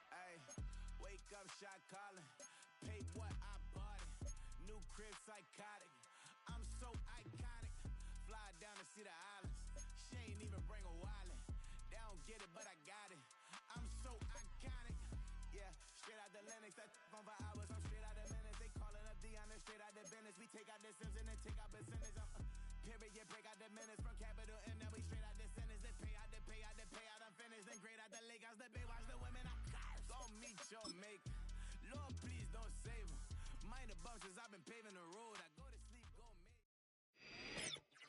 Ay, wake up, shot calling. Pay what I bought it. New crib psychotic. I'm so iconic. Fly down to see the islands. She ain't even bring a wallet. They don't get it, but I got it. I'm so iconic. Yeah, straight out the Lennox. That on for hours. I'm straight out the minutes. They calling up Dion. Straight out the business. We take out the Sims and then take out percentage. Period, break out the minutes from capital and then we straight out the sentence. They pay out, I'm finished. Then grade out the Lakers, the Bay, watch the women, I curse. Go meet your maker. Lord, please don't save them. Minor bumps as I've been paving the road. I go to sleep, go make.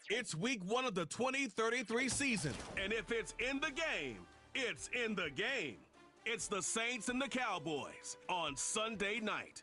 It's week 1 of the 2033 season, and if it's in the game, it's in the game. It's the Saints and the Cowboys on Sunday night.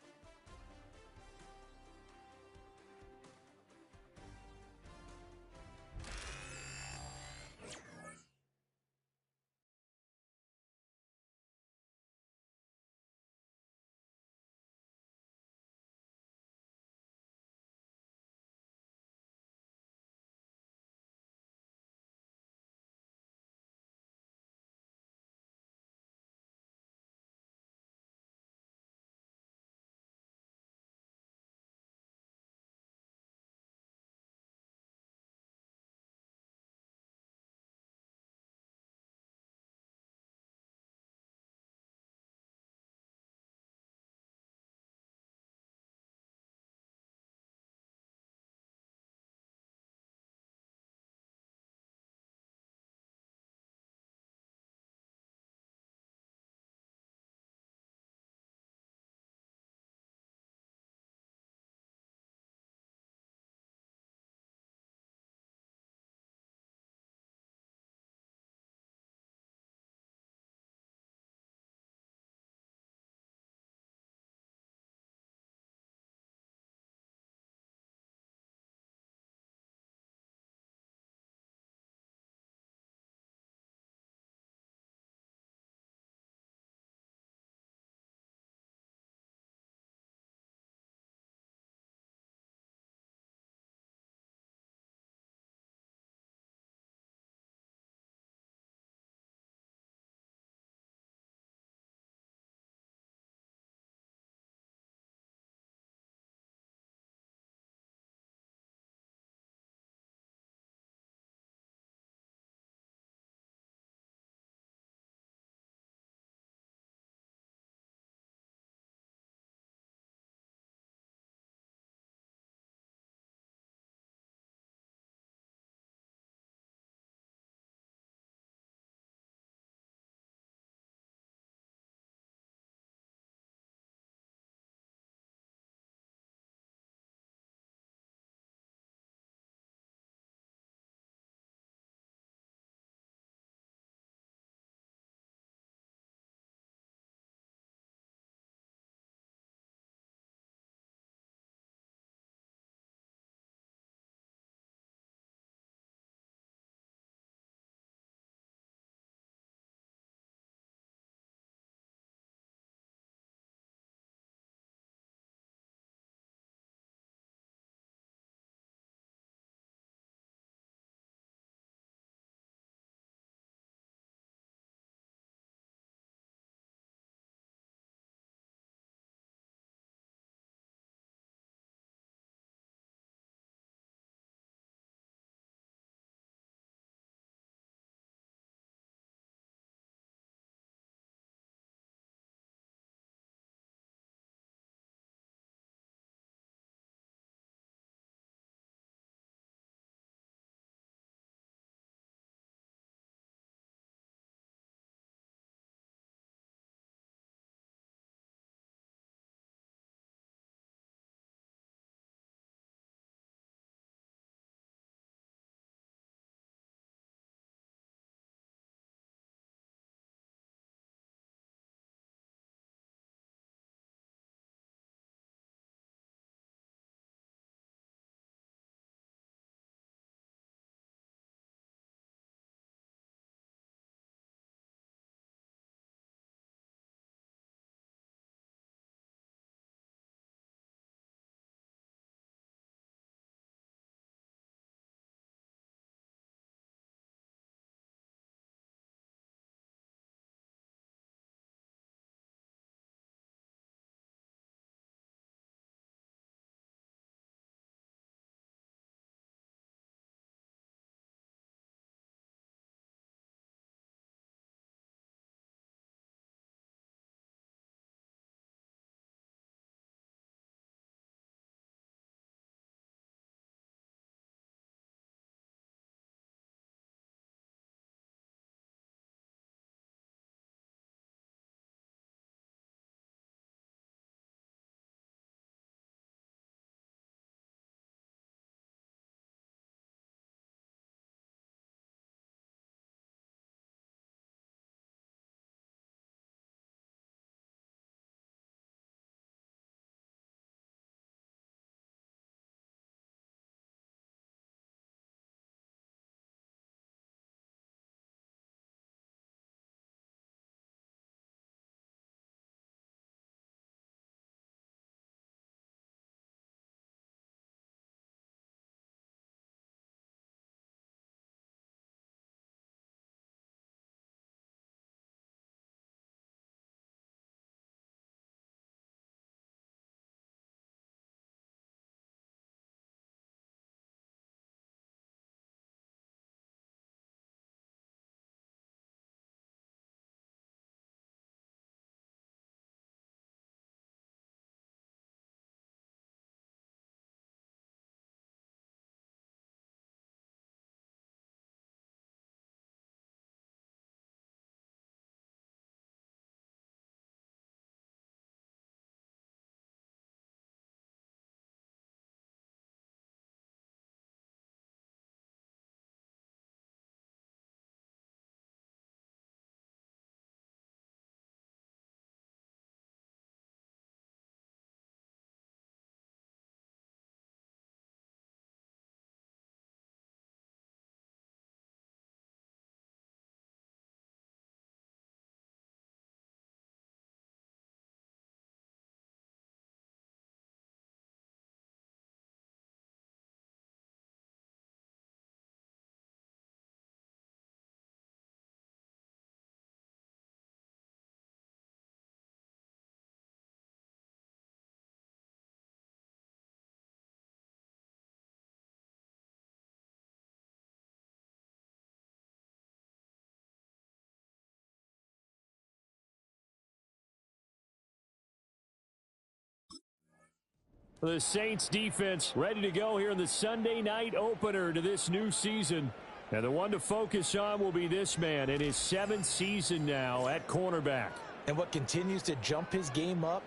The Saints defense ready to go here in the Sunday night opener to this new season. And the one to focus on will be this man in his 7th season now at cornerback. And what continues to jump his game up,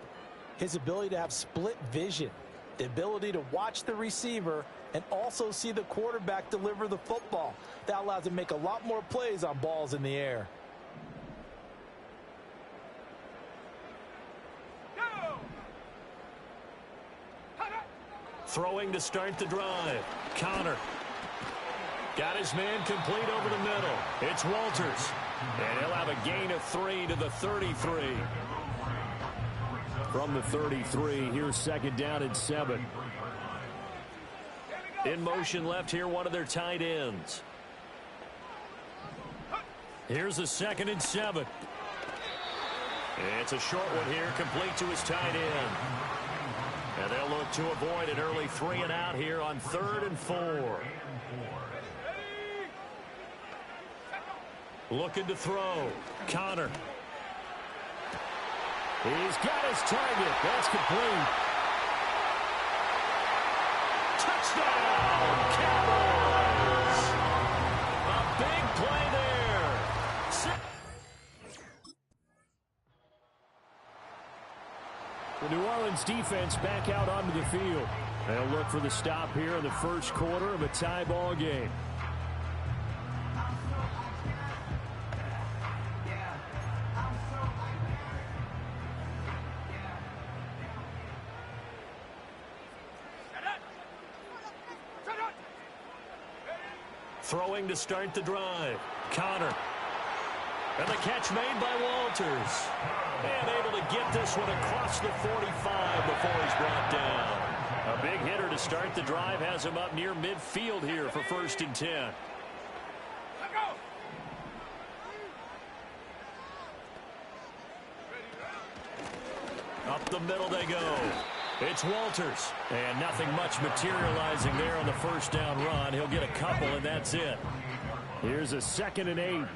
his ability to have split vision, the ability to watch the receiver and also see the quarterback deliver the football. That allows him to make a lot more plays on balls in the air. Throwing to start the drive. Connor. Got his man complete over the middle. It's Walters. And he'll have a gain of 3 to the 33. From the 33, here's 2nd down and 7. In motion left here, one of their tight ends. Here's a 2nd and 7. It's a short one here, complete to his tight end. And they'll look to avoid an early 3 and out here on 3rd and 4. Looking to throw. Connor. He's got his target. That's complete. Touchdown, Cowboys! A big play there. The New Orleans defense back out onto the field. They'll look for the stop here in the first quarter of a tie ball game. Throwing to start the drive. Connor. And the catch made by Walters. And able to get this one across the 45 before he's brought down. A big hitter to start the drive has him up near midfield here for 1st and 10. Up the middle they go. It's Walters. And nothing much materializing there on the 1st down run. He'll get a couple, and that's it. Here's a 2nd and 8.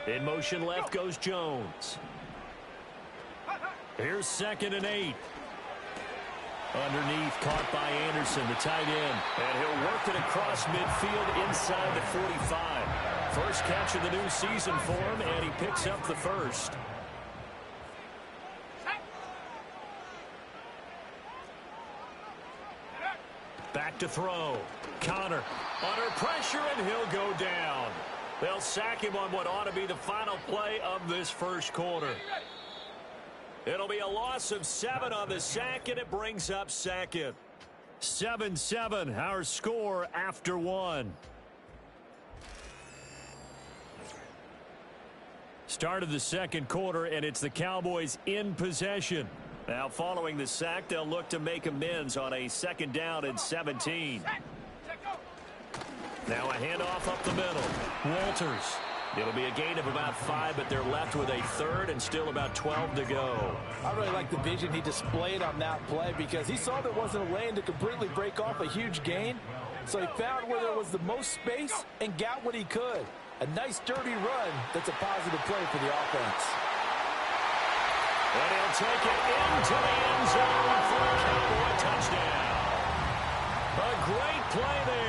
In motion left goes Jones. Here's 2nd and 8. Underneath, caught by Anderson, the tight end. And he'll work it across midfield inside the 45. First catch of the new season for him, and he picks up the first. Back to throw. Connor under pressure, and he'll go down. They'll sack him on what ought to be the final play of this first quarter. It'll be a loss of 7 on the sack, and it brings up 2nd. 7-7, our score after 1. Start of the second quarter, and it's the Cowboys in possession. Now, following the sack, they'll look to make amends on a 2nd down and 17. Now a handoff up the middle. Walters. It'll be a gain of about 5, but they're left with a 3rd and still about 12 to go. I really like the vision he displayed on that play because he saw there wasn't a lane to completely break off a huge gain. So he found where there was the most space and got what he could. A nice dirty run that's a positive play for the offense. And he'll take it into the end zone for a Cowboy touchdown. A great play there.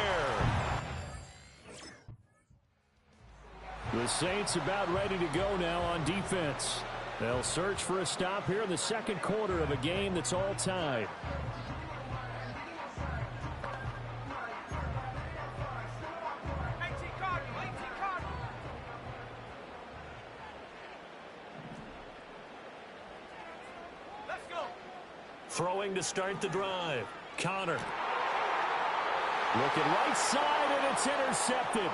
The Saints about ready to go now on defense. They'll search for a stop here in the second quarter of a game that's all tied. Throwing to start the drive. Connor. Looking right side, and it's intercepted.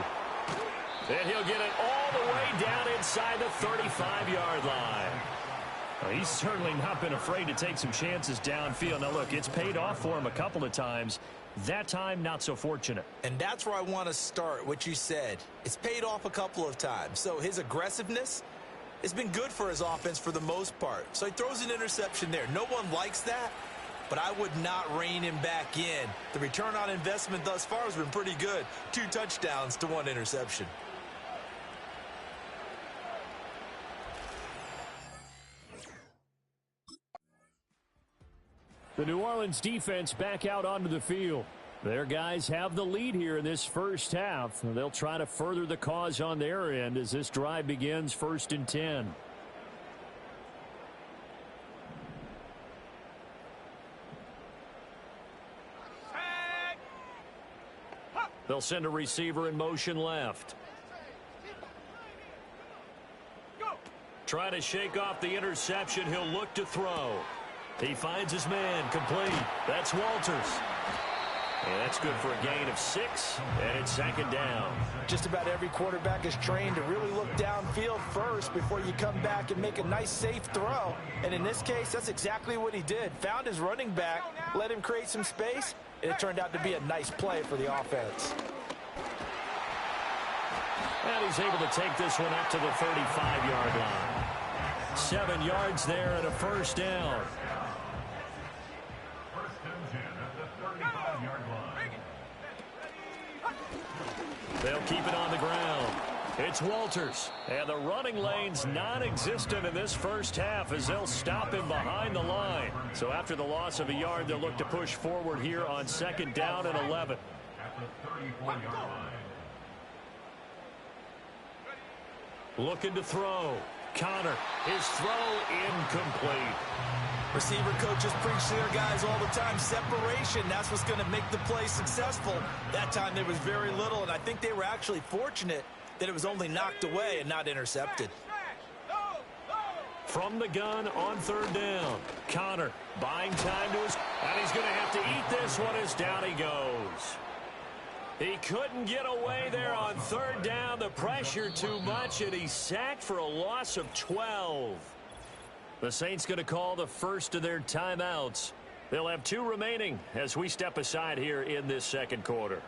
And he'll get it all the way down inside the 35-yard line. Well, he's certainly not been afraid to take some chances downfield. Now, look, it's paid off for him a couple of times. That time, not so fortunate. And that's where I want to start, what you said. It's paid off a couple of times. So his aggressiveness has been good for his offense for the most part. So he throws an interception there. No one likes that, but I would not rein him back in. The return on investment thus far has been pretty good. 2 touchdowns to 1 interception. The New Orleans defense back out onto the field. Their guys have the lead here in this first half. They'll try to further the cause on their end as this drive begins 1st and 10. They'll send a receiver in motion left. Trying to shake off the interception. He'll look to throw. He finds his man complete. That's Walters. And that's good for a gain of 6, and it's 2nd down. Just about every quarterback is trained to really look downfield first before you come back and make a nice, safe throw. And in this case, that's exactly what he did. Found his running back, let him create some space, and it turned out to be a nice play for the offense. And he's able to take this one up to the 35-yard line. 7 yards there and a 1st down. They'll keep it on the ground. It's Walters. And the running lane's non-existent in this first half as they'll stop him behind the line. So after the loss of a yard, they'll look to push forward here on 2nd down and 11. Looking to throw. Connor. His throw incomplete. Receiver coaches preach to their guys all the time. Separation, that's what's going to make the play successful. That time there was very little, and I think they were actually fortunate that it was only knocked away and not intercepted. From the gun on 3rd down. Connor buying time to his... And he's going to have to eat this one as down he goes. He couldn't get away there on 3rd down. The pressure too much, and he's sacked for a loss of 12. The Saints going to call the first of their timeouts. They'll have 2 remaining as we step aside here in this 2nd quarter.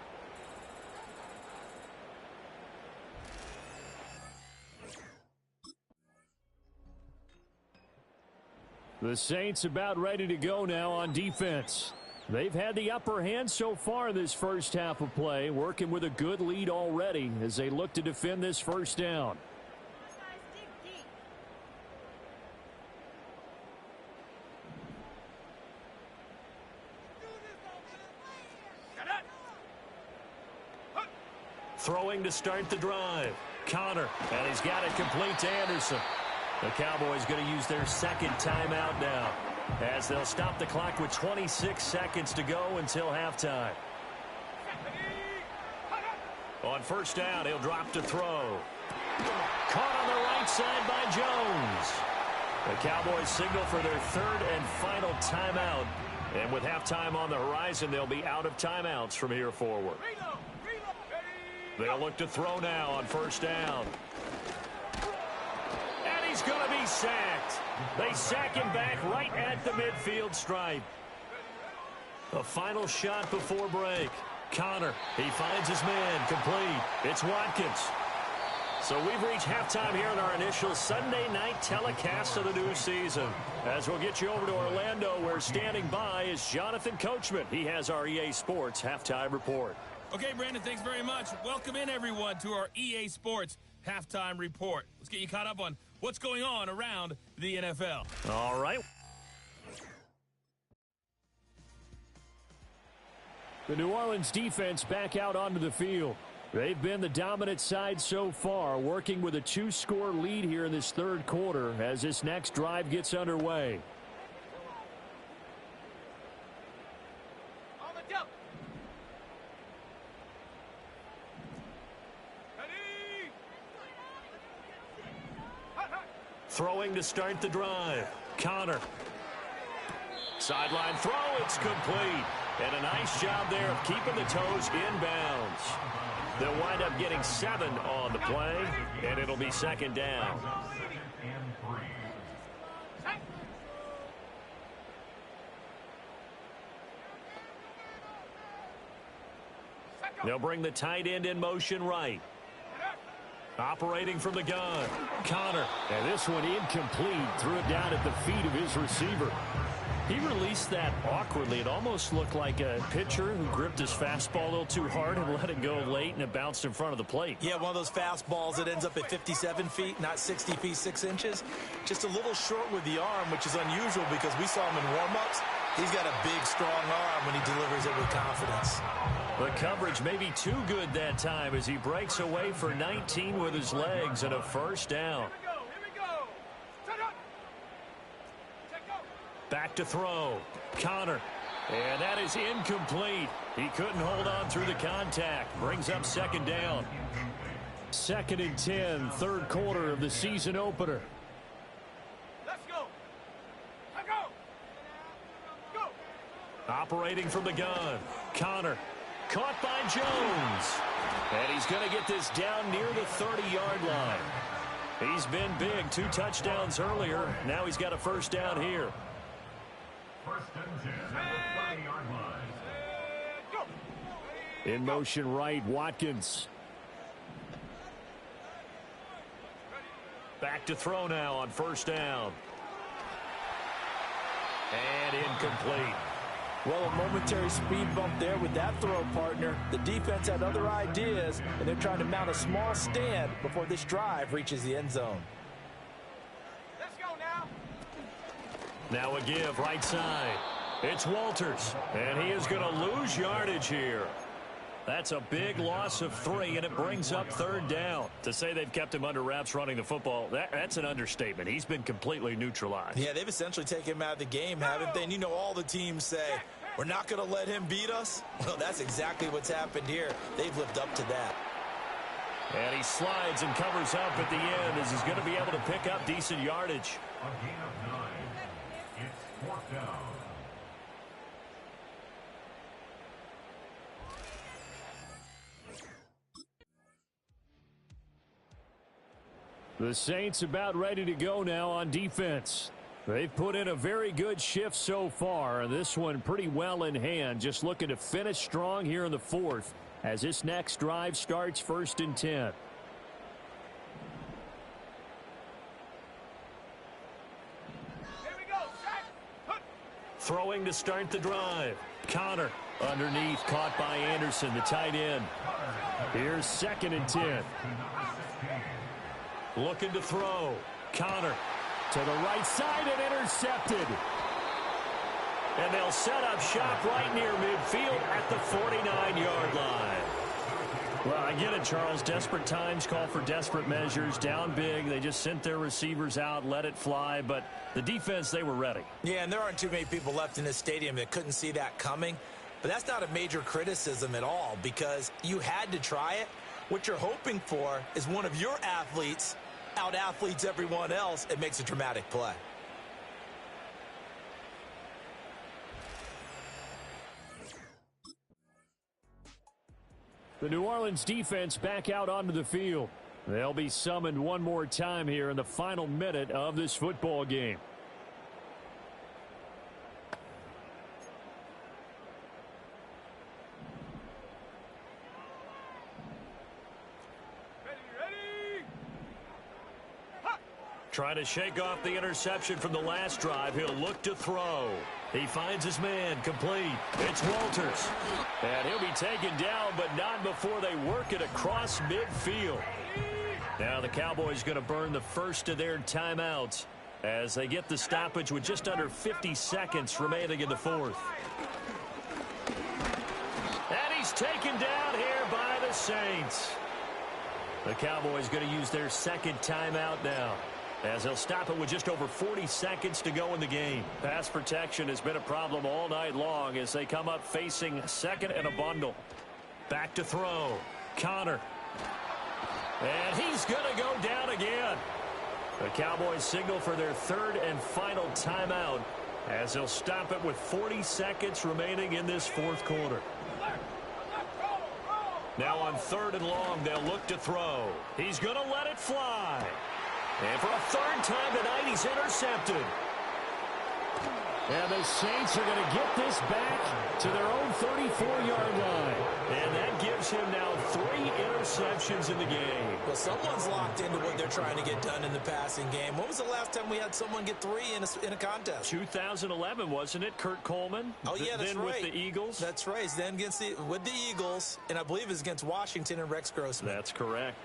The Saints about ready to go now on defense. They've had the upper hand so far in this first half of play, working with a good lead already as they look to defend this 1st down. Throwing to start the drive. Connor, and he's got it complete to Anderson. The Cowboys going to use their 2nd timeout now as they'll stop the clock with 26 seconds to go until halftime. On 1st down, he'll drop to throw. Caught on the right side by Jones. The Cowboys signal for their 3rd and final timeout. And with halftime on the horizon, they'll be out of timeouts from here forward. They'll look to throw now on 1st down. And he's going to be sacked. They sack him back right at the midfield stripe. A final shot before break. Connor, he finds his man complete. It's Watkins. So we've reached halftime here in our initial Sunday night telecast of the new season. As we'll get you over to Orlando, where standing by is Jonathan Coachman. He has our EA Sports halftime report. Okay, Brandon, thanks very much. Welcome in, everyone, to our EA Sports halftime report. Let's get you caught up on what's going on around the NFL. All right. The New Orleans defense back out onto the field. They've been the dominant side so far, working with a 2-score lead here in this 3rd quarter as this next drive gets underway. Throwing to start the drive. Connor. Sideline throw, it's complete. And a nice job there of keeping the toes inbounds. They'll wind up getting 7 on the play, and it'll be 2nd down. They'll bring the tight end in motion right. Operating from the gun. Connor. And this one incomplete. Threw it down at the feet of his receiver. He released that awkwardly. It almost looked like a pitcher who gripped his fastball a little too hard and let it go late, and it bounced in front of the plate. Yeah, one of those fastballs that ends up at 57 feet, not 60 feet, 6 inches. Just a little short with the arm, which is unusual because we saw him in warm-ups He's got a big, strong arm when he delivers it with confidence. The coverage may be too good that time as he breaks away for 19 with his legs and a first down. Back to throw. Connor. And that is incomplete. He couldn't hold on through the contact. Brings up second down. 2nd and 10, third quarter of the season opener. Let's go. Let's go. Go. Operating from the gun. Connor. Caught by Jones. And he's going to get this down near the 30-yard line. He's been big. 2 touchdowns earlier. Now he's got a first down here. First and 10 at the 30-yard line. In motion right, Watkins. Back to throw now on first down. And incomplete. Well, a momentary speed bump there with that throw, partner. The defense had other ideas, and they're trying to mount a small stand before this drive reaches the end zone. Let's go now. Now a give right side. It's Walters, and he is going to lose yardage here. That's a big loss of 3, and it brings up third down. To say they've kept him under wraps running the football, that's an understatement. He's been completely neutralized. Yeah, they've essentially taken him out of the game, haven't they? And you know all the teams say, we're not going to let him beat us. Well, that's exactly what's happened here. They've lived up to that. And he slides and covers up at the end as he's going to be able to pick up decent yardage. A gain of 9. It's 4th down. The Saints about ready to go now on defense. They've put in a very good shift so far, and this one pretty well in hand. Just looking to finish strong here in the 4th as this next drive starts 1st and 10. Here we go, Shaq. Throwing to start the drive. Connor underneath, caught by Anderson, the tight end. Here's 2nd and 10. Looking to throw. Connor to the right side and intercepted. And they'll set up shop right near midfield at the 49-yard line. Well, I get it, Charles. Desperate times call for desperate measures. Down big. They just sent their receivers out, let it fly. But the defense, they were ready. Yeah, and there aren't too many people left in this stadium that couldn't see that coming. But that's not a major criticism at all because you had to try it. What you're hoping for is one of your athletes out-athletes everyone else and makes a dramatic play. The New Orleans defense back out onto the field. They'll be summoned one more time here in the final minute of this football game. Trying to shake off the interception from the last drive. He'll look to throw. He finds his man complete. It's Walters. And he'll be taken down, but not before they work it across midfield. Now the Cowboys going to burn the first of their timeouts as they get the stoppage with just under 50 seconds remaining in the 4th. And he's taken down here by the Saints. The Cowboys going to use their second timeout now, as they'll stop it with just over 40 seconds to go in the game. Pass protection has been a problem all night long as they come up facing 2nd and a bundle. Back to throw. Connor. And he's going to go down again. The Cowboys signal for their 3rd and final timeout as they'll stop it with 40 seconds remaining in this 4th quarter. Now on 3rd and long, they'll look to throw. He's going to let it fly. And for a 3rd time tonight, he's intercepted. And the Saints are going to get this back to their own 34-yard line. And that gives him now 3 interceptions in the game. Well, someone's locked into what they're trying to get done in the passing game. When was the last time we had someone get 3 in a contest? 2011, wasn't it? Kurt Coleman? Oh, yeah, that's then right. with the Eagles? That's right. Then with the Eagles, and I believe it was against Washington and Rex Grossman. That's correct.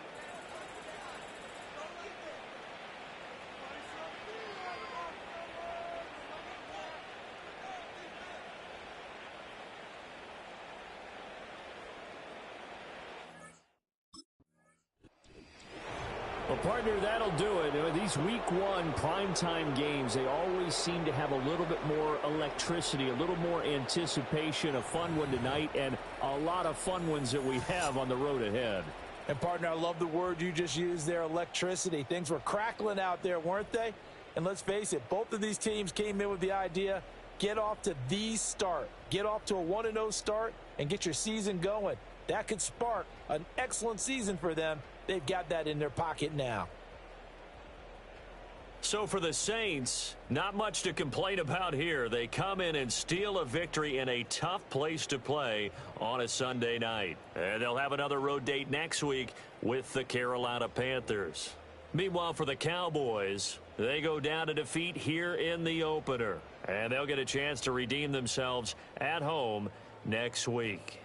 Partner, that'll do it. These week one primetime games, they always seem to have a little bit more electricity, a little more anticipation. A fun one tonight, and a lot of fun ones that we have on the road ahead. And, partner, I love the word you just used there, electricity. Things were crackling out there, weren't they? And let's face it, both of these teams came in with the idea, get off to the start. Get off to a 1-0 start and get your season going. That could spark an excellent season for them. They've got that in their pocket now. So for the Saints, not much to complain about here. They come in and steal a victory in a tough place to play on a Sunday night. And they'll have another road date next week with the Carolina Panthers. Meanwhile, for the Cowboys, they go down to defeat here in the opener. And they'll get a chance to redeem themselves at home next week.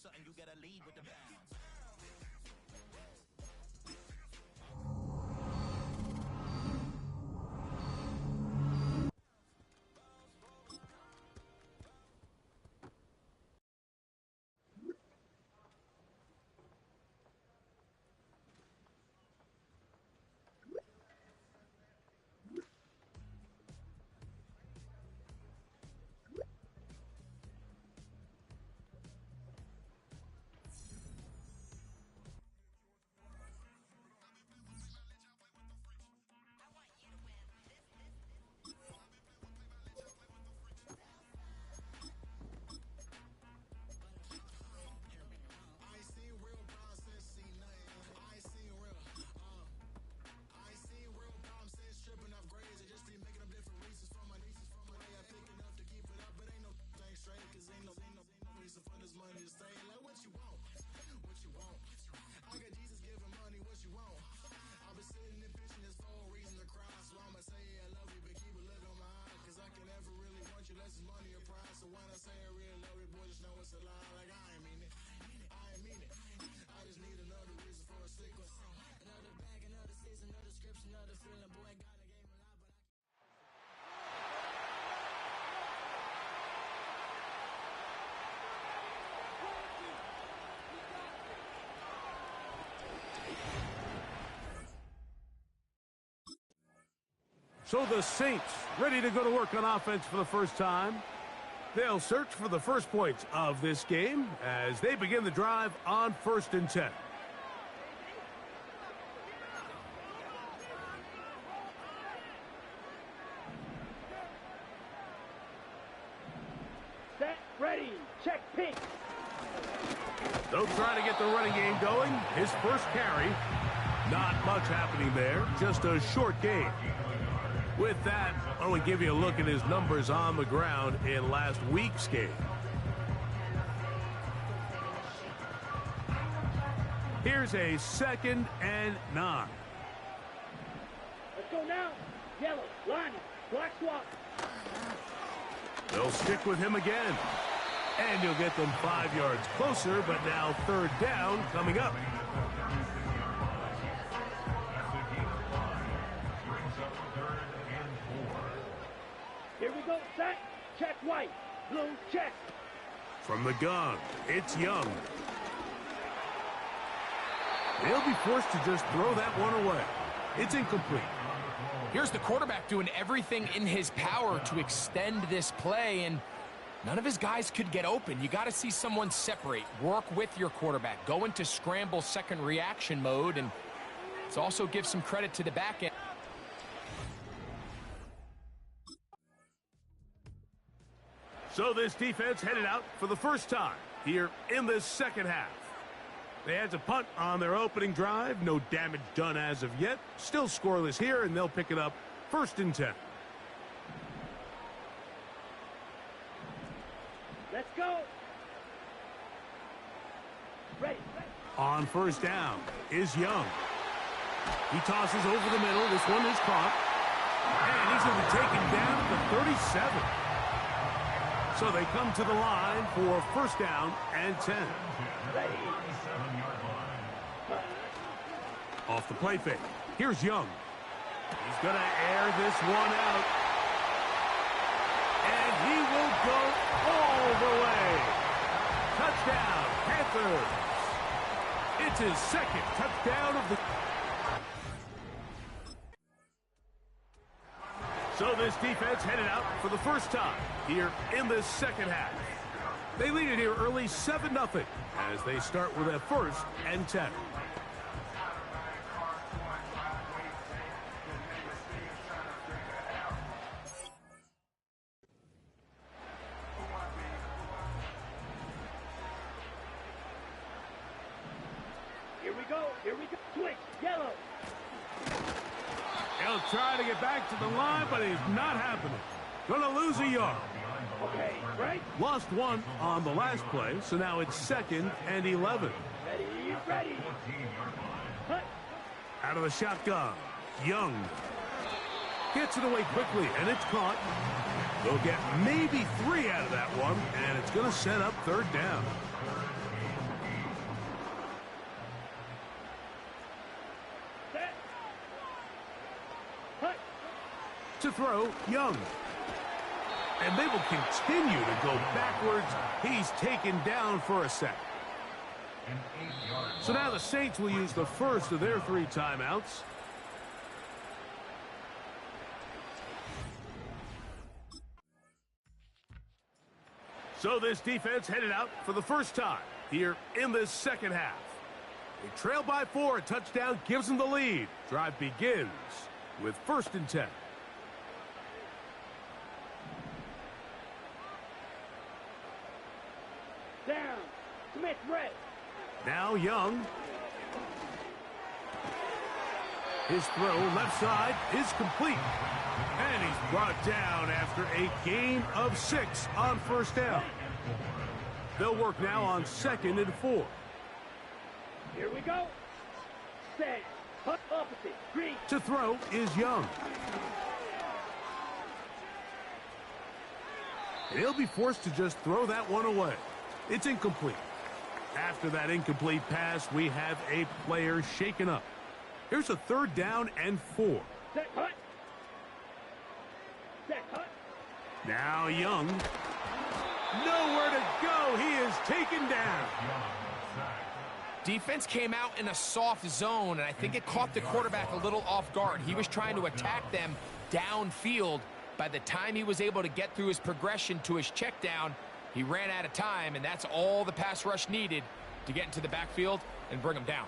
Something you gotta lead with the bounce. So the Saints ready to go to work on offense for the first time. They'll search for the first points of this game as they begin the drive on 1st and 10. Set, ready, check, pink. They'll try to get the running game going. His first carry. Not much happening there. Just a short gain. With that, I want to give you a look at his numbers on the ground in last week's game. Here's a 2nd and 9. Let's go now. Yellow, line up, black swap. They'll stick with him again. And he'll get them 5 yards closer, but now 3rd down coming up. Here we go, set, check, white. Blue, check. From the gun, it's Young. They'll be forced to just throw that one away. It's incomplete. Here's the quarterback doing everything in his power to extend this play, and none of his guys could get open. You got to see someone separate, work with your quarterback, go into scramble second reaction mode, and let's also give some credit to the back end. So this defense headed out for the first time here in this second half. They had to punt on their opening drive. No damage done as of yet. Still scoreless here, and they'll pick it up 1st and 10. Let's go. Ready. On 1st down is Young. He tosses over the middle. This one is caught. And he's going to be taken down at the 37. So they come to the line for 1st down and 10. Ready. Off the play fake. Here's Young. He's going to air this one out. And he will go all the way. Touchdown, Panthers. It's his 2nd touchdown of the... So this defense headed out for the first time here in this second half. They lead it here early 7-0 as they start with a 1st and 10. Here we go. Switch. Yellow. He'll try to get back to the line, but he's not happening. Gonna lose a yard. Okay, right. Lost one on the last play, so now it's 2nd and 11. Ready. Hut. Out of the shotgun, Young gets it away quickly, and it's caught. They'll get maybe 3 out of that one, and it's going to set up 3rd down. Set. Hut. To throw, Young. And they will continue to go backwards. He's taken down for a sack. So now the Saints will use the first of their 3 timeouts. So this defense headed out for the first time here in this second half. They trail by 4. A touchdown gives them the lead. Drive begins with 1st and 10. Down. Smith, red. Now Young. His throw left side is complete. And he's brought down after a gain of 6 on 1st down. They'll work now on 2nd and 4. Here we go. Set. Hut opposite. Green. To throw is Young. And he'll be forced to just throw that one away. It's incomplete. After that incomplete pass, we have a player shaken up. Here's a 3rd down and 4. Set. Hut. Set. Hut. Now Young. Nowhere to go. He is taken down. Defense came out in a soft zone, and I think it caught the quarterback a little off guard. He was trying to attack them downfield. By the time he was able to get through his progression to his check down, he ran out of time, and that's all the pass rush needed to get into the backfield and bring him down.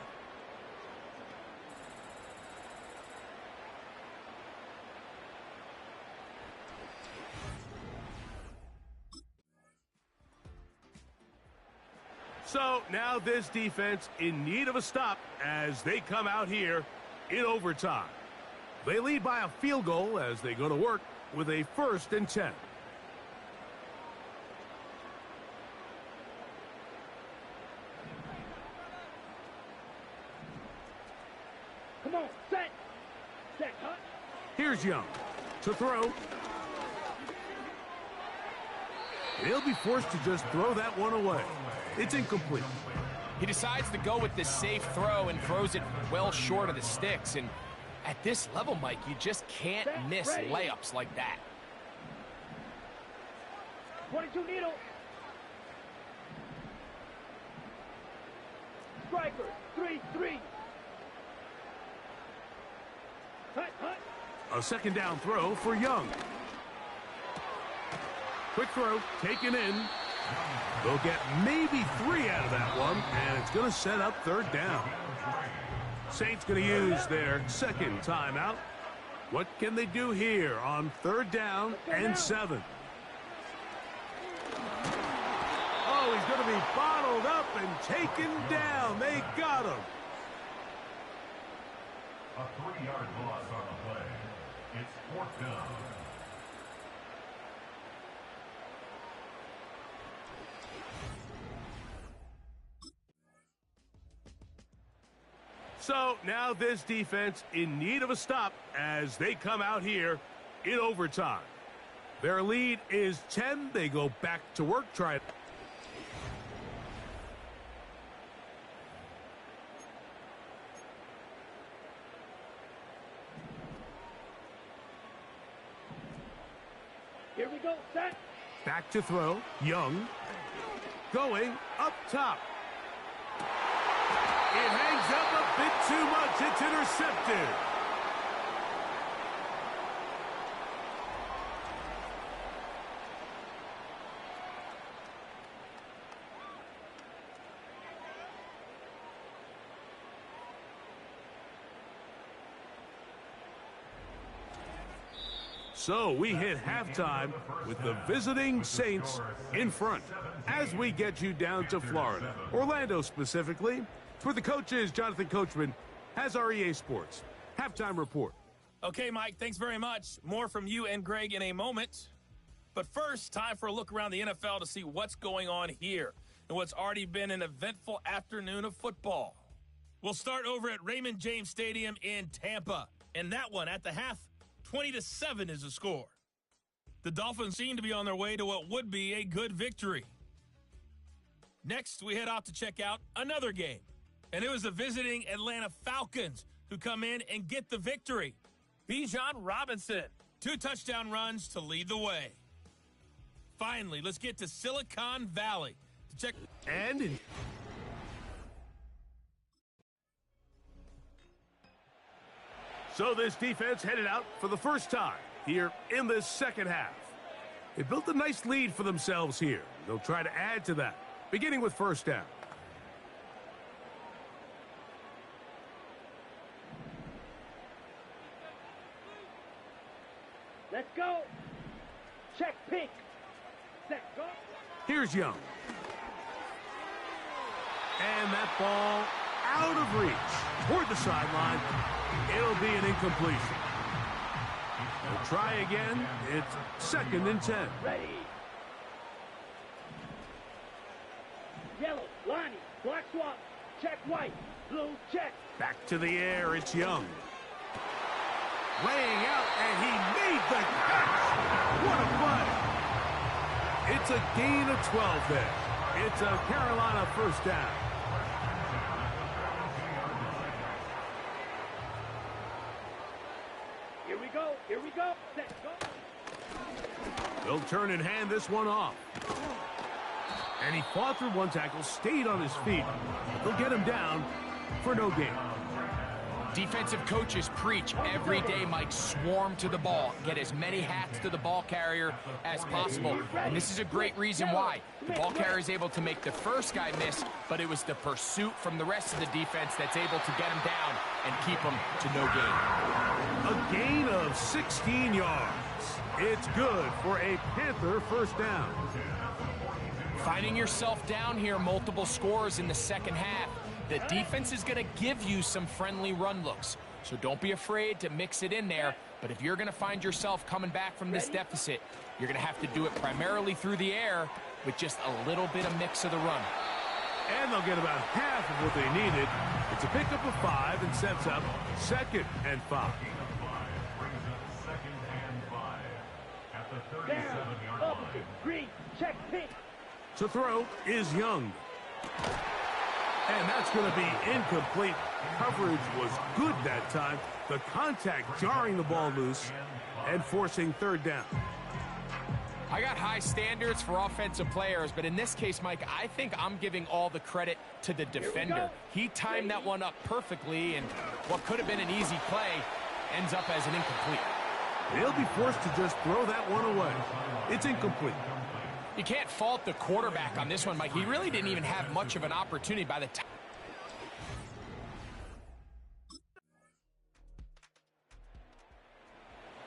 So now this defense in need of a stop as they come out here in overtime. They lead by a field goal as they go to work with a 1st and 10. Come on, set. Set. Hut. Here's Young to throw. He'll be forced to just throw that one away. It's incomplete. He decides to go with the safe throw and throws it well short of the sticks. And at this level, Mike, you just can't miss layups like that. 22 needle. Striker, 3-3. Hut, hut. A second down throw for Young. Quick throw, taken in. They'll get maybe 3 out of that one, and it's going to set up third down. Saints going to use their second timeout. What can they do here on third down and 7? Oh, he's going to be bottled up and taken down. They got him. A 3-yard loss on the play. It's 4th down. So now this defense in need of a stop as they come out here in overtime. Their lead is 10. They go back to work. Try it. Here we go, set. Back to throw. Young. Going up top. It hangs up a bit too much. It's intercepted. So we hit halftime with the visiting Saints in front as we get you down to Florida, Orlando specifically. For the coaches, Jonathan Coachman has our EA Sports halftime report. Okay, Mike, thanks very much. More from you and Greg in a moment. But first, time for a look around the NFL to see what's going on here and what's already been an eventful afternoon of football. We'll start over at Raymond James Stadium in Tampa. And that one at the half, 20-7 is the score. The Dolphins seem to be on their way to what would be a good victory. Next, we head off to check out another game. And it was the visiting Atlanta Falcons who come in and get the victory. Bijan Robinson, 2 touchdown runs to lead the way. Finally, let's get to Silicon Valley to check. And so this defense headed out for the first time here in this second half. They built a nice lead for themselves here. They'll try to add to that, beginning with first down. Let's go. Check pink. Set, go. Here's Young. And that ball out of reach toward the sideline. It'll be an incompletion. We'll try again. It's 2nd and 10. Ready. Yellow, Lonnie, black swap. Check white. Blue, check. Back to the air. It's Young. Laying out, and he made the catch. What a play. It's a gain of 12 there. It's a Carolina first down. Here we go. Here we go. Set, go. They'll turn and hand this one off. And he fought through one tackle, stayed on his feet. They'll get him down for no gain. Defensive coaches preach every day, Mike, swarm to the ball. Get as many hats to the ball carrier as possible. And this is a great reason why. The ball carrier is able to make the first guy miss, but it was the pursuit from the rest of the defense that's able to get him down and keep him to no gain. A gain of 16 yards. It's good for a Panther first down. Finding yourself down here, multiple scores in the second half. The defense is going to give you some friendly run looks, so don't be afraid to mix it in there. But if you're going to find yourself coming back from this deficit, you're going to have to do it primarily through the air with just a little bit of mix of the run. And they'll get about half of what they needed. It's a pickup of 5 and sets up 2nd and 5. Down, opposite, green, check pink. To throw is Young. And that's going to be incomplete. Coverage was good that time. The contact jarring the ball loose and forcing third down. I got high standards for offensive players, but in this case, Mike, I think I'm giving all the credit to the defender. He timed that one up perfectly, and what could have been an easy play ends up as an incomplete. They'll be forced to just throw that one away. It's incomplete. You can't fault the quarterback on this one, Mike. He really didn't even have much of an opportunity by the time.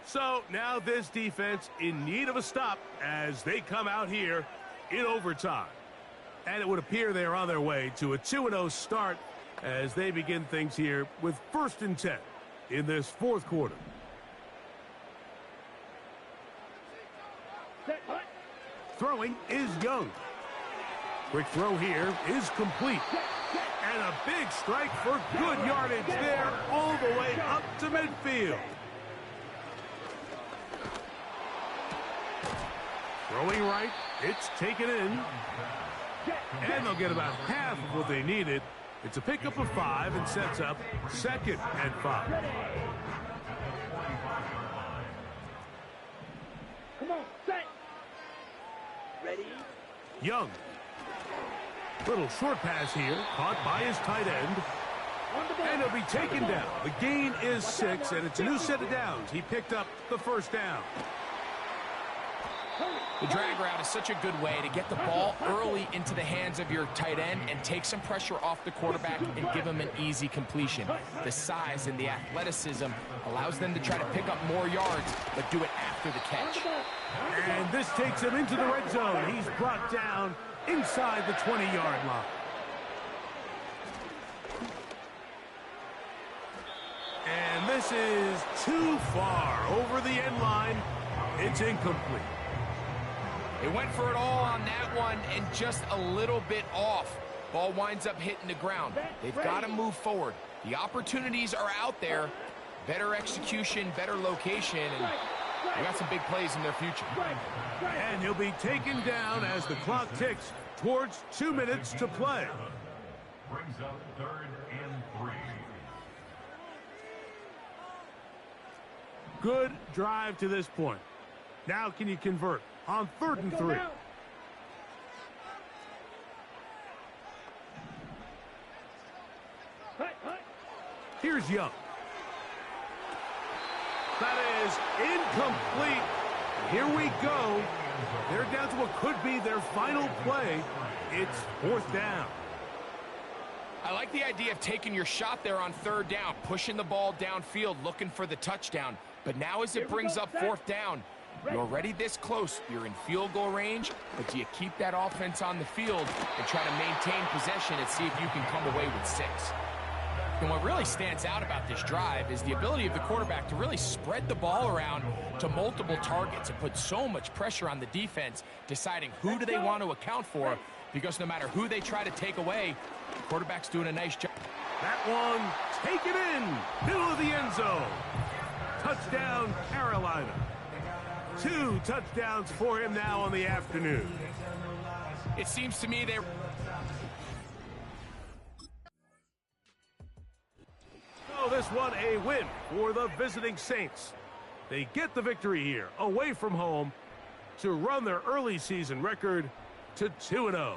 So now this defense in need of a stop as they come out here in overtime. And it would appear they are on their way to a 2-0 start as they begin things here with 1st and 10 in this 4th quarter. Throwing is Young. Quick throw here is complete. And a big strike for good yardage there all the way up to midfield. Throwing right, it's taken in. And they'll get about half of what they needed. It's a pickup of 5 and sets up 2nd and 5. Come on, set. Ready? Young. Little short pass here, caught by his tight end. And he'll be taken down. The gain is 6, and it's a new set of downs. He picked up the 1st down. The drag route is such a good way to get the ball early into the hands of your tight end and take some pressure off the quarterback and give him an easy completion. The size and the athleticism allows them to try to pick up more yards, but do it after the catch. And this takes him into the red zone. He's brought down inside the 20-yard line. And this is too far over the end line. It's incomplete. They went for it all on that one and just a little bit off. Ball winds up hitting the ground. They've got to move forward. The opportunities are out there. Better execution, better location, and they got some big plays in their future. And he'll be taken down as the clock ticks towards 2 minutes to play. Brings up 3rd and 3. Good drive to this point. Now can you convert on 3rd and 3? Here's Young. That is incomplete. Here we go. They're down to what could be their final play. It's 4th down. I like the idea of taking your shot there on 3rd down, pushing the ball downfield, looking for the touchdown. But now as it brings up 4th down, you're already this close. You're in field goal range, but do you keep that offense on the field and try to maintain possession and see if you can come away with 6? And what really stands out about this drive is the ability of the quarterback to really spread the ball around to multiple targets and put so much pressure on the defense, deciding who do they want to account for, because no matter who they try to take away, the quarterback's doing a nice job. That one taken in, middle of the end zone. Touchdown, Carolina. 2 touchdowns for him now on the afternoon. It seems to me they're... Oh, this one a win for the visiting Saints. They get the victory here, away from home, to run their early season record to 2-0.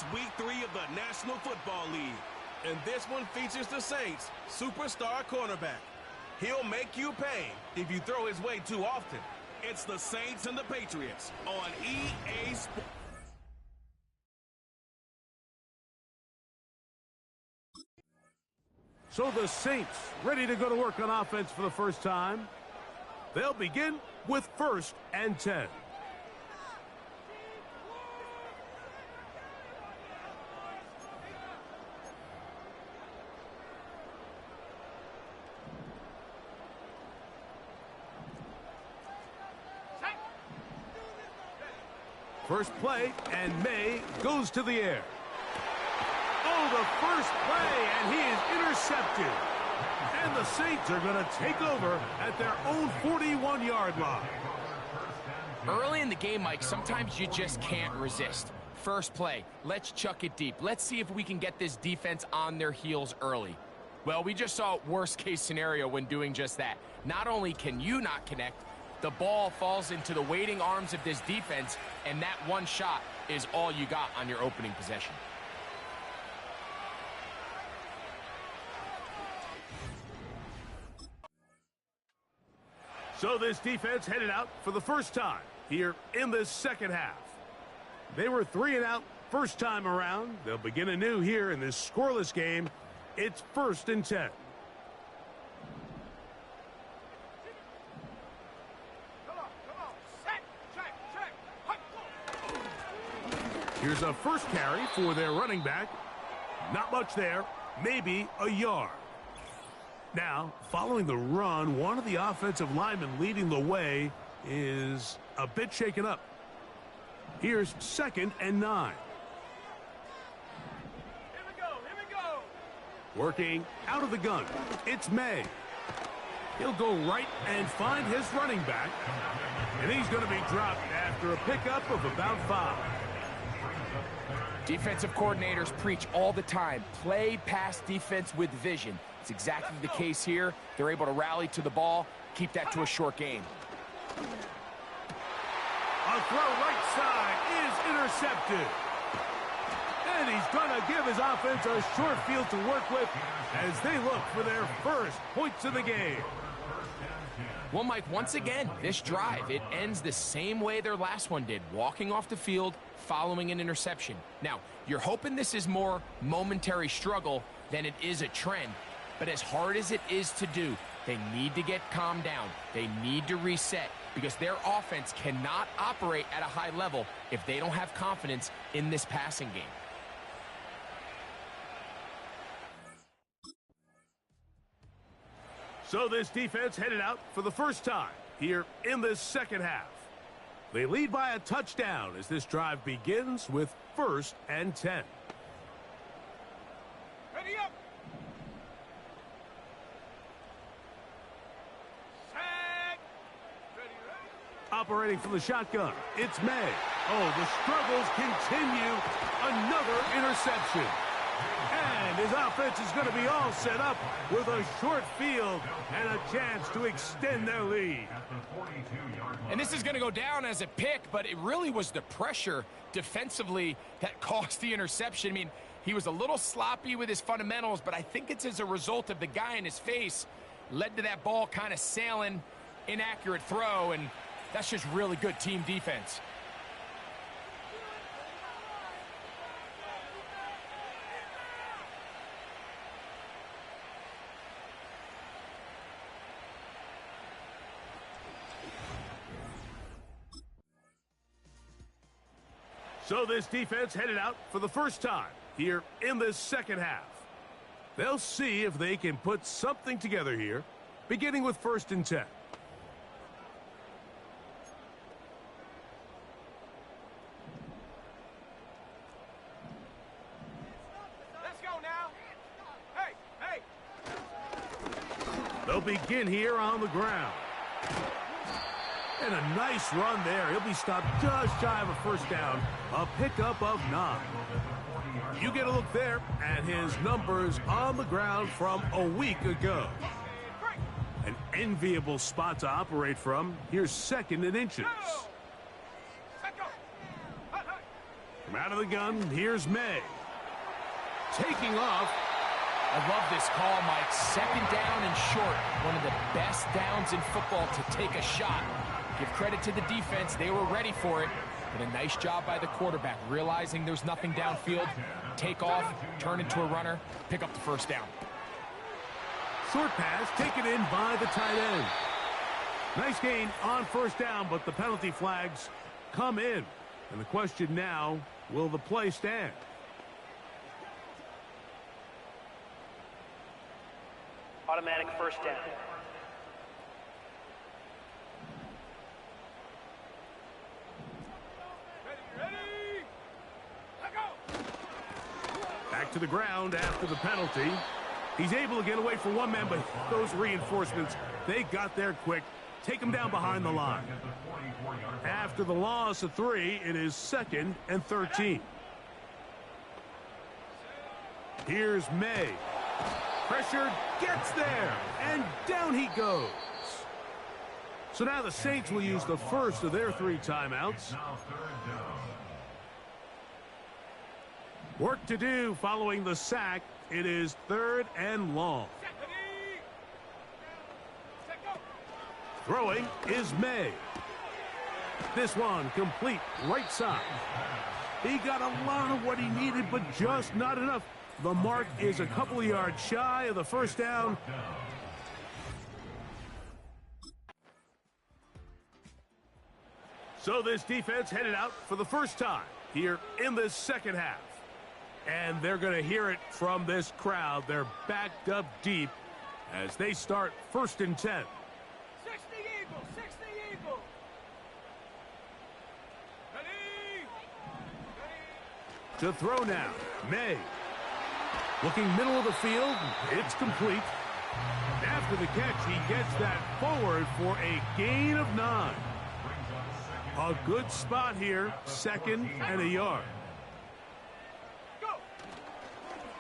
It's week 3 of the National Football League. And this one features the Saints' superstar cornerback. He'll make you pay if you throw his way too often. It's the Saints and the Patriots on EA Sports. So the Saints ready to go to work on offense for the first time. They'll begin with 1st and 10. First play, and May goes to the air. Oh, the first play, and he is intercepted. And the Saints are going to take over at their own 41-yard line. Early in the game, Mike, sometimes you just can't resist. First play, let's chuck it deep. Let's see if we can get this defense on their heels early. Well, we just saw worst-case scenario when doing just that. Not only can you not connect, the ball falls into the waiting arms of this defense, and that one shot is all you got on your opening possession. So this defense headed out for the first time here in this second half. They were 3 and out first time around. They'll begin anew here in this scoreless game. It's 1st and 10. Here's a first carry for their running back. Not much there, maybe a yard. Now, following the run, one of the offensive linemen leading the way is a bit shaken up. Here's 2nd and 9. Here we go. Working out of the gun, it's May. He'll go right and find his running back, and he's going to be dropped after a pickup of about 5. Defensive coordinators preach all the time, play pass defense with vision. It's exactly the case here. They're able to rally to the ball, keep that to a short game. A throw right side is intercepted. And he's going to give his offense a short field to work with as they look for their first points of the game. Well, Mike, once again, this drive, it ends the same way their last one did, walking off the field, following an interception. Now, you're hoping this is more momentary struggle than it is a trend, but as hard as it is to do, they need to get calmed down. They need to reset because their offense cannot operate at a high level if they don't have confidence in this passing game. So this defense headed out for the first time here in this second half. They lead by a touchdown as this drive begins with 1st and 10. Ready up. Set. Ready. Operating from the shotgun, it's May. Oh, the struggles continue. Another interception. And his offense is going to be all set up with a short field and a chance to extend their lead. And this is going to go down as a pick, but it really was the pressure defensively that caused the interception. I mean, he was a little sloppy with his fundamentals, but I think it's as a result of the guy in his face led to that ball kind of sailing, inaccurate throw, and that's just really good team defense. So this defense headed out for the first time here in this second half. They'll see if they can put something together here, beginning with 1st and 10. Let's go now. Hey. They'll begin here on the ground. And a nice run there. He'll be stopped just shy of a first down. A pickup of 9. You get a look there at his numbers on the ground from a week ago. An enviable spot to operate from. Here's 2nd and inches. From out of the gun, here's May. Taking off. I love this call, Mike. Second down and short. One of the best downs in football to take a shot. Give credit to the defense. They were ready for it. But a nice job by the quarterback, realizing there's nothing downfield. Take off, turn into a runner, pick up the first down. Short pass taken in by the tight end. Nice gain on first down, but the penalty flags come in. And the question now, will the play stand? Automatic first down. Back to the ground after the penalty. He's able to get away from one man, but those reinforcements, they got there quick. Take him down behind the line. After the loss of 3, it is 2nd and 13. Here's May. Pressure gets there, and down he goes. So now the Saints will use the first of their 3 timeouts. Work to do following the sack. It is 3rd and long. Throwing is May. This one complete right side. He got a lot of what he needed, but just not enough. The mark is a couple of yards shy of the first down. So this defense headed out for the first time here in this second half. And they're going to hear it from this crowd. They're backed up deep as they start 1st and 10. 60 Eagles, 60 Eagles. Ready? To throw now, May. Looking middle of the field, it's complete. After the catch, he gets that forward for a gain of 9. A good spot here, 2nd and a yard.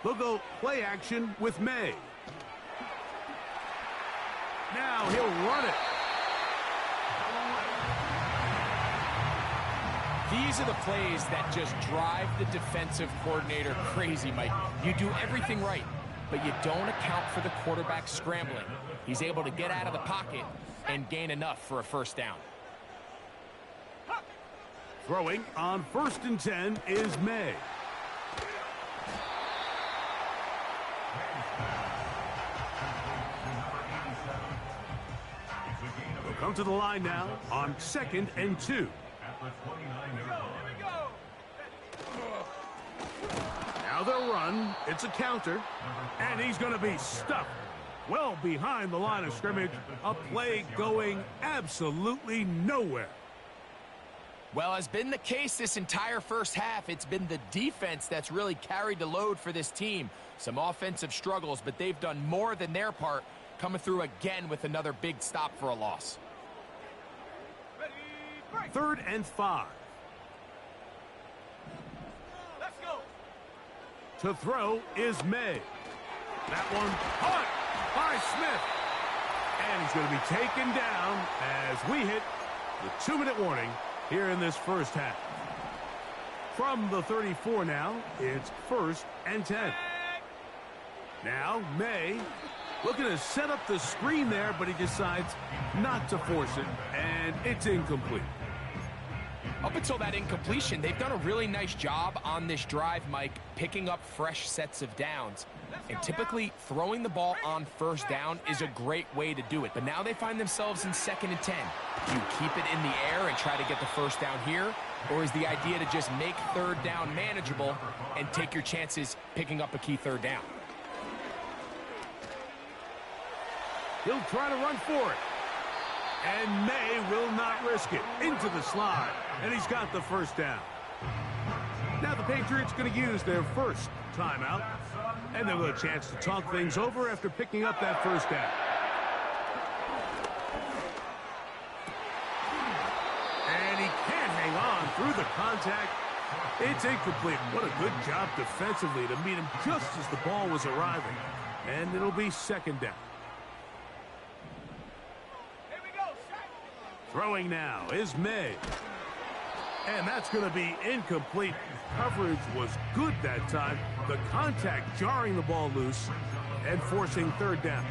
They'll go play action with May. Now he'll run it. These are the plays that just drive the defensive coordinator crazy, Mike. You do everything right, but you don't account for the quarterback scrambling. He's able to get out of the pocket and gain enough for a first down. Throwing on 1st and 10 is May. They'll come to the line now on 2nd and 2. Now they'll run. It's a counter. And he's going to be stuck well behind the line of scrimmage. A play going absolutely nowhere. Well, as been the case this entire first half, it's been the defense that's really carried the load for this team. Some offensive struggles, but they've done more than their part, coming through again with another big stop for a loss. 3rd and 5. Let's go. To throw is May. That one caught by Smith. And he's going to be taken down as we hit the 2-minute warning here in this first half. From the 34 now, it's 1st and 10. Now May looking to set up the screen there, but he decides not to force it, and it's incomplete. Up until that incompletion, they've done a really nice job on this drive, Mike, picking up fresh sets of downs. And typically, throwing the ball on first down is a great way to do it. But now they find themselves in 2nd and 10. Do you keep it in the air and try to get the first down here? Or is the idea to just make 3rd down manageable and take your chances picking up a key 3rd down? He'll try to run for it. And May will not risk it. Into the slide. And he's got the first down. Now the Patriots going to use their first timeout. And they'll have a chance to talk things over after picking up that first down. And he can't hang on through the contact. It's incomplete. What a good job defensively to meet him just as the ball was arriving. And it'll be 2nd down. Throwing now is May. And that's going to be incomplete. Coverage was good that time. The contact jarring the ball loose and forcing third down.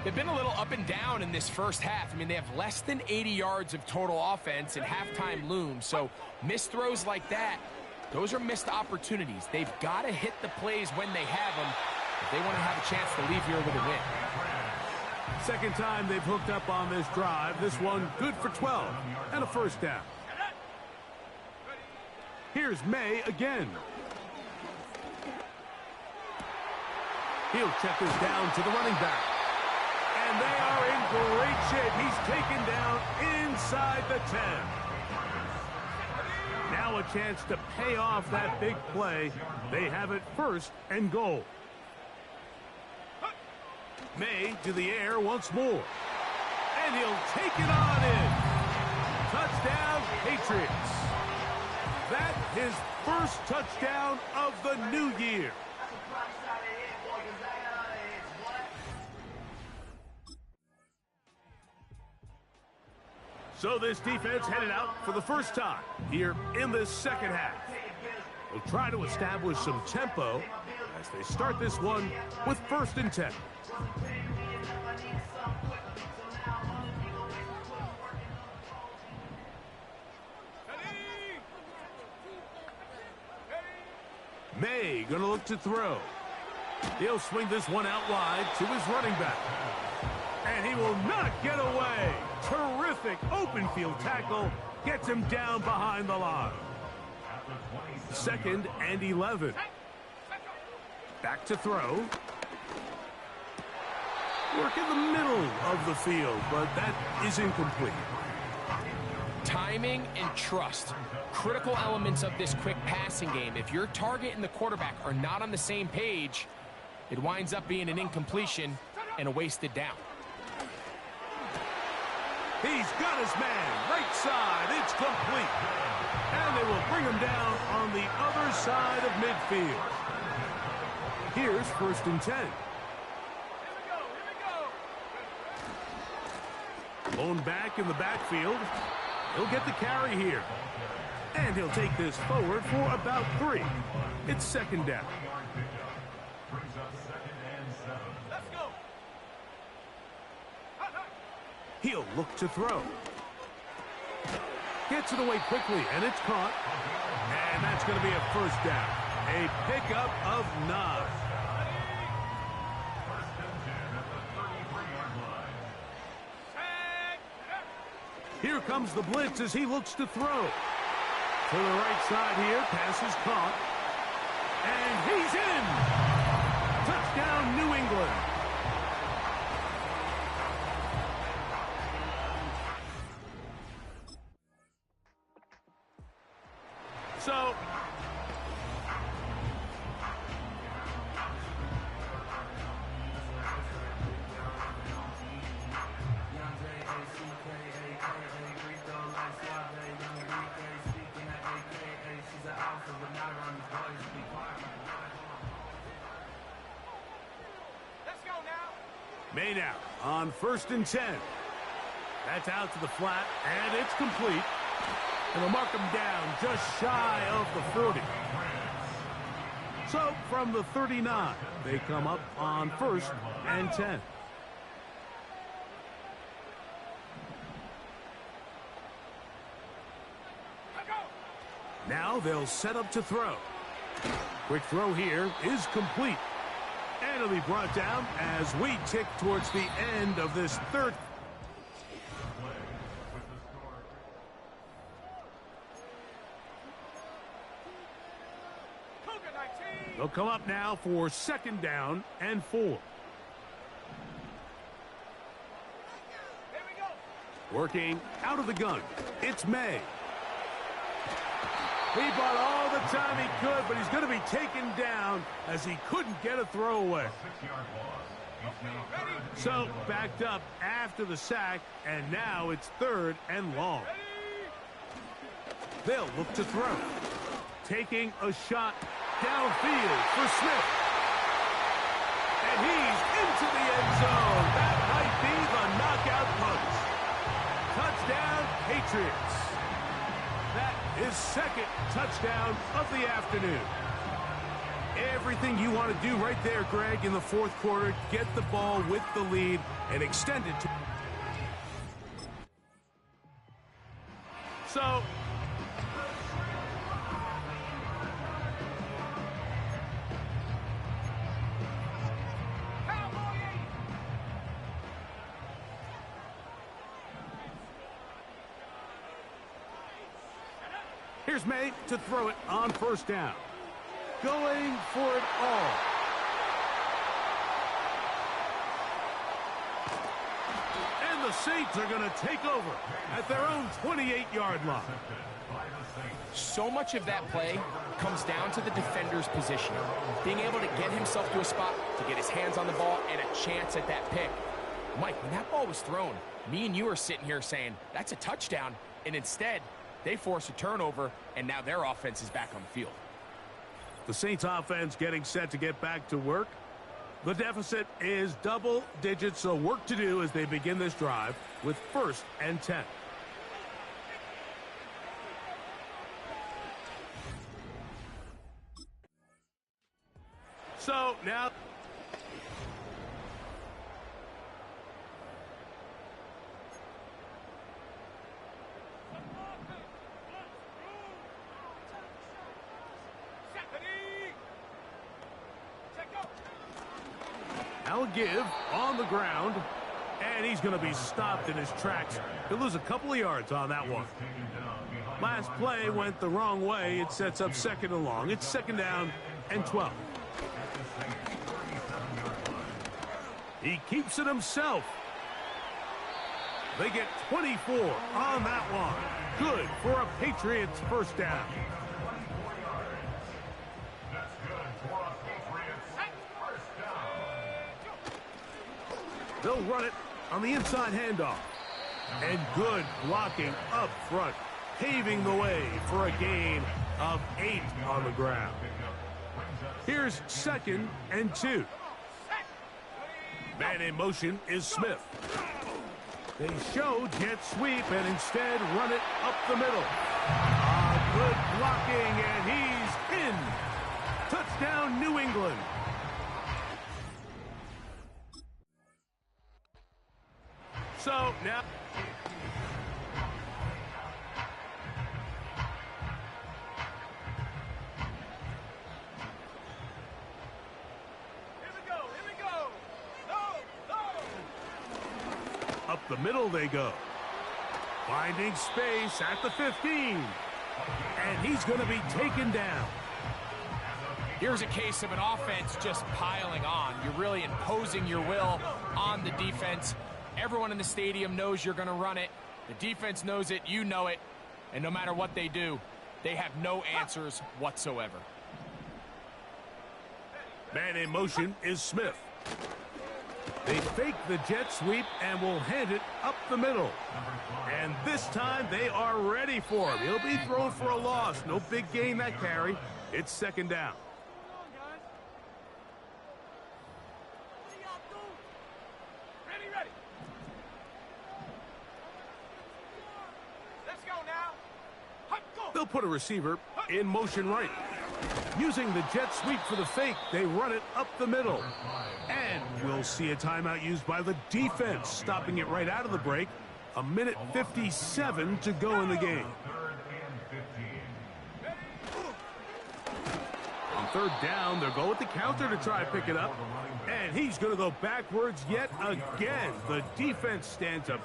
They've been a little up and down in this first half. I mean, they have less than 80 yards of total offense and halftime looms. So missed throws like that, those are missed opportunities. They've got to hit the plays when they have them if they want to have a chance to leave here with a win. Second time they've hooked up on this drive. This one good for 12 and a first down. Here's May again. He'll check this down to the running back. And they are in great shape. He's taken down inside the 10. Now a chance to pay off that big play. They have it first and goal. May to the air once more. And he'll take it on in. Touchdown, Patriots. That's his first touchdown of the new year. So this defense headed out for the first time here in this second half. They'll try to establish some tempo as they start this one with 1st and 10. May gonna look to throw. He'll swing this one out wide to his running back. And he will not get away. Terrific open field tackle. Gets him down behind the line. 2nd and 11. Back to throw. Work in the middle of the field, but that is incomplete. Timing and trust, critical elements of this quick passing game. If your target and the quarterback are not on the same page, it winds up being an incompletion and a wasted down. He's got his man, right side, it's complete. And they will bring him down on the other side of midfield. Here's 1st and 10. Blown back in the backfield. He'll get the carry here. And he'll take this forward for about 3. It's 2nd down. He'll look to throw. Gets it away quickly, and it's caught. And that's going to be a first down. A pickup of 9. Here comes the blitz as he looks to throw. To the right side here, pass is caught. And he's in! Touchdown, New England. So, May now on 1st and 10. That's out to the flat, and it's complete. And they'll mark him down just shy of the 40. So from the 39, they come up on 1st and 10. Now they'll set up to throw. Quick throw here is complete. And it'll be brought down as we tick towards the end of this third. They'll come up now for 2nd down and 4. Working out of the gun. It's May. He bought all the time he could, but he's going to be taken down as he couldn't get a throwaway. So backed up after the sack, and now it's 3rd and long. They'll look to throw. Taking a shot downfield for Smith. And he's into the end zone. That might be the knockout punch. Touchdown, Patriots. his second touchdown of the afternoon. Everything you want to do right there, Greg, in the fourth quarter. Get the ball with the lead and extend it to... So... Here's May to throw it on first down. Going for it all. And the Saints are going to take over at their own 28-yard line. So much of that play comes down to the defender's position. Being able to get himself to a spot, to get his hands on the ball, and a chance at that pick. Mike, when that ball was thrown, me and you are sitting here saying, that's a touchdown, and instead, they force a turnover, and now their offense is back on the field. The Saints offense getting set to get back to work. The deficit is double digits, so work to do as they begin this drive with 1st and 10. So now... Now a give on the ground, and he's going to be stopped in his tracks. He'll lose a couple of yards on that one. Last play went the wrong way. It sets up 2nd and long. It's 2nd down and 12. He keeps it himself. They get 24 on that one. Good for a Patriots first down. They'll run it on the inside handoff. And good blocking up front, paving the way for a gain of 8 on the ground. Here's 2nd and 2. Man in motion is Smith. They show jet sweep and instead run it up the middle. Good blocking, and he's in. Touchdown, New England. So now... Up the middle they go. Finding space at the 15. And he's going to be taken down. Here's a case of an offense just piling on. You're really imposing your will on the defense. Everyone in the stadium knows you're going to run it. The defense knows it. You know it. And no matter what they do, they have no answers whatsoever. Man in motion is Smith. They fake the jet sweep and will hand it up the middle. And this time they are ready for him. He'll be thrown for a loss. No big gain that carry. It's 2nd down. They'll put a receiver in motion right. Using the jet sweep for the fake, they run it up the middle. And we'll see a timeout used by the defense, stopping it right out of the break. 1:57 to go in the game. On 3rd down, they'll go with the counter to try to pick it up. And he's going to go backwards yet again. The defense stands up.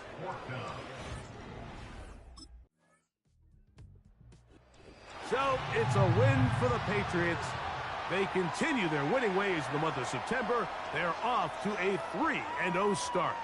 So it's a win for the Patriots. They continue their winning ways in the month of September. They're off to a 3-0 start.